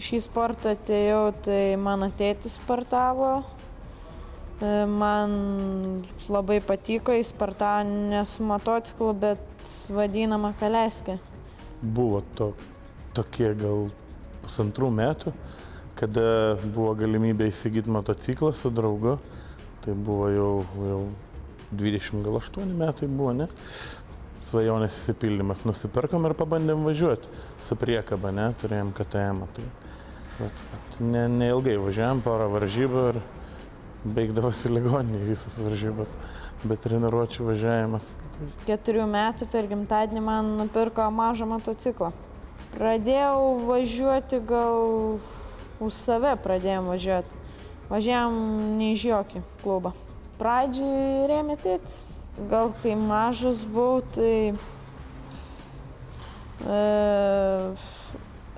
Šį sportą atėjau, tai mano tėtis sportavo. Man labai patiko, jis sportavo ne su motociklu, bet vadinama kaleskė. Buvo tokie gal 1,5 metų, kada buvo galimybė įsigyti motociklą su draugu. Tai buvo jau 28 metai buvo, ne? Svajonės įsipildymas. Nusipirkom ir pabandėm važiuoti su priekaba, ne? Turėjom KTM. Tai neilgai važiavam, porą varžybų ir baigdavosi ligoninėje visas varžybas, bet treniruočių važiavimas. 4 metų per gimtadienį man nupirko mažą motociklą. Pradėjau važiuoti gal už save pradėjom važiuoti. Važiavam ne iš jokį klubą. Pradžiai rėmė tėtis. Gal kai mažas buvau, tai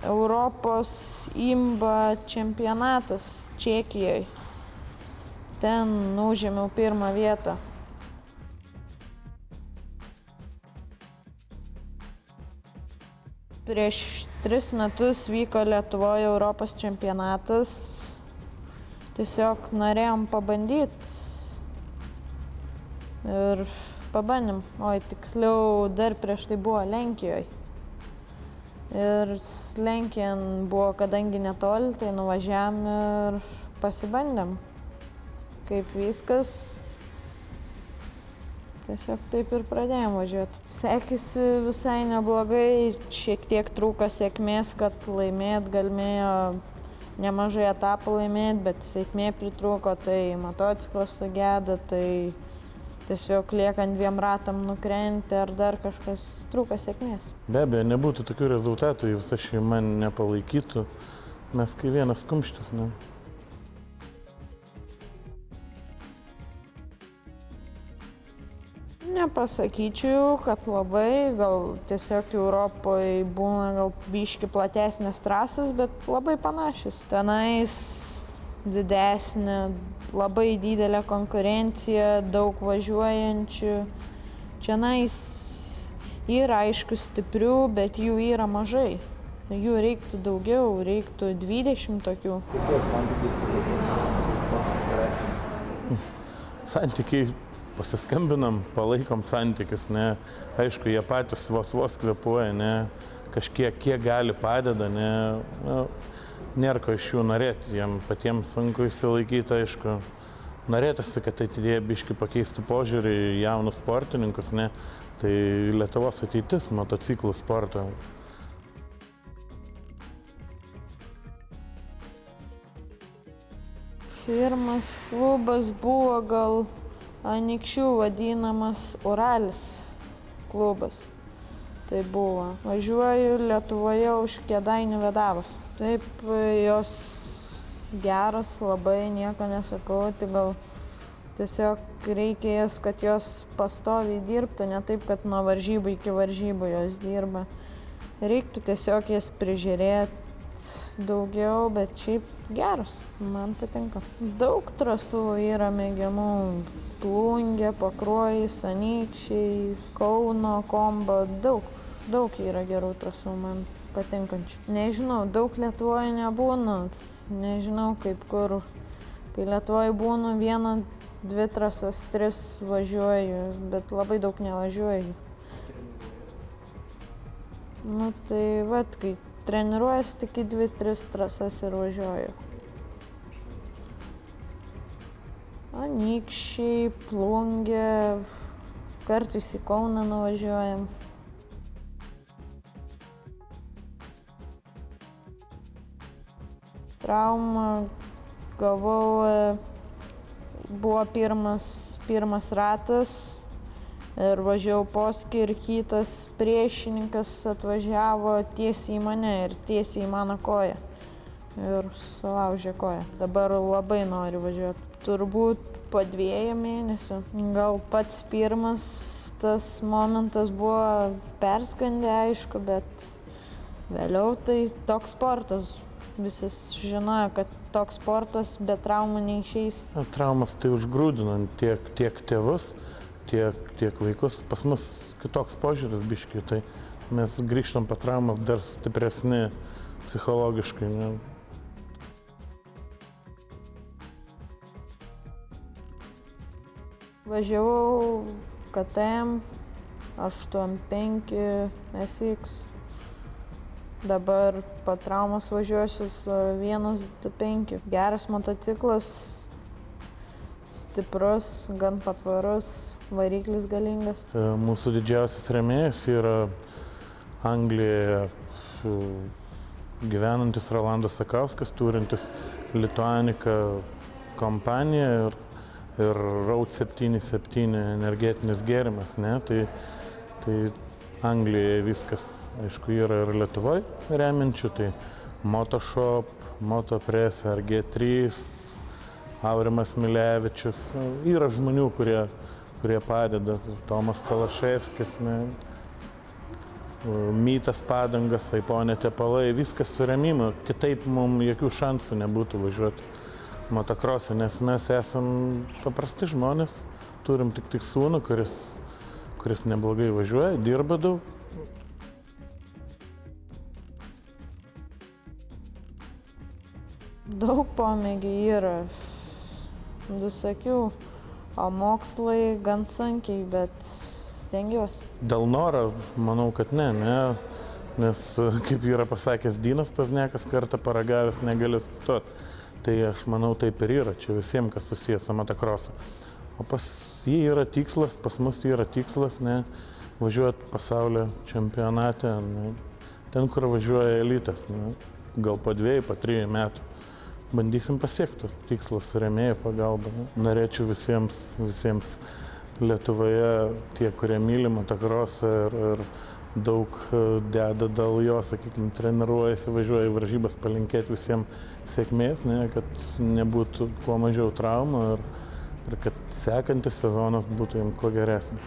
Europos IMBA čempionatas Čekijoje. Ten užėmiau 1. vietą. Prieš 3 metus vyko Lietuvoje Europos čempionatas. Tiesiog norėjom pabandyti. Ir pabandėm. Oi, tiksliau, dar prieš tai buvo Lenkijoje. Ir Lenkija buvo, kadangi netoli, tai nuvažiavam ir pasibandėm. Kaip viskas. Tiesiog taip ir pradėjom važiuoti. Sekėsi visai neblogai, šiek tiek trūko sėkmės, kad laimėt galėjo nemažai etapų laimėt, bet sėkmė pritrūko, tai motociklas sugedo, tai tiesiog liekant 2 ratam nukrenti ar dar kažkas trūko sėkmės. Be abejo, nebūtų tokių rezultatų, jei visa šeima nepalaikytų. Mes kai vienas kumštis, ne? Nepasakyčiau, kad labai, gal tiesiog Europoje būna gal biški platesnės trasos, bet labai panašios. Tenais didesnė, labai didelė konkurencija, daug važiuojančių. Čionais yra aišku stiprių, bet jų yra mažai. Jų reiktų daugiau, reiktų 20 tokių. Kokie santykiai su Lietuvos motociklų sporto federacija? Santykiai pasiskambinam, palaikom santykius, ne? Aišku, jie patys vos kvėpuoja, ne? Kažkiek, kiek gali padeda, ne? Nėra ko iš jų norėti, jiem patiems sunku įsilaikyti, aišku. Norėtųsi, kad ateityje biškį pakeistų požiūrį į jaunus sportininkus, ne? Tai Lietuvos ateitis motociklų sporto. Pirmas klubas buvo gal Anykščių vadinamas Uralis klubas. Tai buvo. Važiuoju Lietuvoje už Kėdainių Vedavos. Taip, jos geras, labai nieko nesakau, tai gal tiesiog reikia jas, kad jos pastoviai dirbtų, ne taip, kad nuo varžybų iki varžybų jos dirba. Reiktų tiesiog jas prižiūrėti daugiau, bet šiaip geras, man patinka. Daug trasų yra mėgiamų. Plungė, Pakruojis, Anykščiai, Kauno, Kombo, daug yra gerų trasų man patinkančių. Nežinau, daug Lietuvoje nebūna, nežinau kaip kur. Kai Lietuvoje būnu 1, 2 trasas, 3 važiuoju, bet labai daug nevažiuoju. Nu tai vat, kai treniruojuosi, tik į 2-3 trasas ir važiuoju. Anykščiai, Plungė, kartais į Kauną nuvažiuojam. Traumą gavau, buvo pirmas ratas ir važiavau posūkį ir kitas priešininkas atvažiavo tiesiai į mane ir tiesiai į mano koją. Ir sulaužė koją. Dabar labai noriu važiuoti. Turbūt po 2 mėnesių. Gal pats pirmas tas momentas buvo perskandę, aišku, bet vėliau tai toks sportas. Visi žinojo, kad toks sportas be traumų neišeis. Traumas tai užgrūdina tiek tėvus, tiek vaikus. Pas mus kitoks požiūris biškiai, tai mes grįžtam po traumas dar stipresni psichologiškai. Ne? Važiavau KTM 85 SX. Dabar po traumos važiuosiu 125. Geras motociklas, stiprus, gan patvarus, variklis galingas. Mūsų didžiausias rėmėjas yra Anglijoje gyvenantis Rolandas Sakauskas, turintis Lituanika kompaniją ir Road 77 energetinis gėrimas. Ne? Tai Anglijoje viskas, aišku, yra ir Lietuvoje remiančių, tai Motoshop, Motopress, RG3, Aurimas Milevičius. Yra žmonių, kurie padeda. Tomas Kalaševskis, Mytas Padangas, Aiponė Tepalai, viskas su rėmimu. Kitaip mums jokių šansų nebūtų važiuoti motokrosą, nes mes esam paprasti žmonės. Turim tik sūnų, kuris neblogai važiuoja, dirba daug. Daug pomėgių yra, visokių, o mokslai gan sunkiai, bet stengiuosi. Dėl noro, manau, kad ne, nes kaip yra pasakęs Dinas Paznekas, kartą paragavęs negali sustoti. Tai aš manau, taip ir yra, čia visiems, kas susijęs su motokrosu. O pas jį yra tikslas, pas mus yra tikslas, važiuoti pasaulio čempionate, ten, kur važiuoja elitas, gal po 2, po 3 metų. Bandysim pasiekti tikslą su rėmėjų pagalba. Norėčiau visiems Lietuvoje, tie, kurie myli motokrosą ir daug deda dėl jo, sakykime, treniruojasi, važiuoja į varžybas, palinkėti visiems sėkmės, kad nebūtų kuo mažiau traumų ir kad sekantis sezonas būtų jiems kuo geresnis.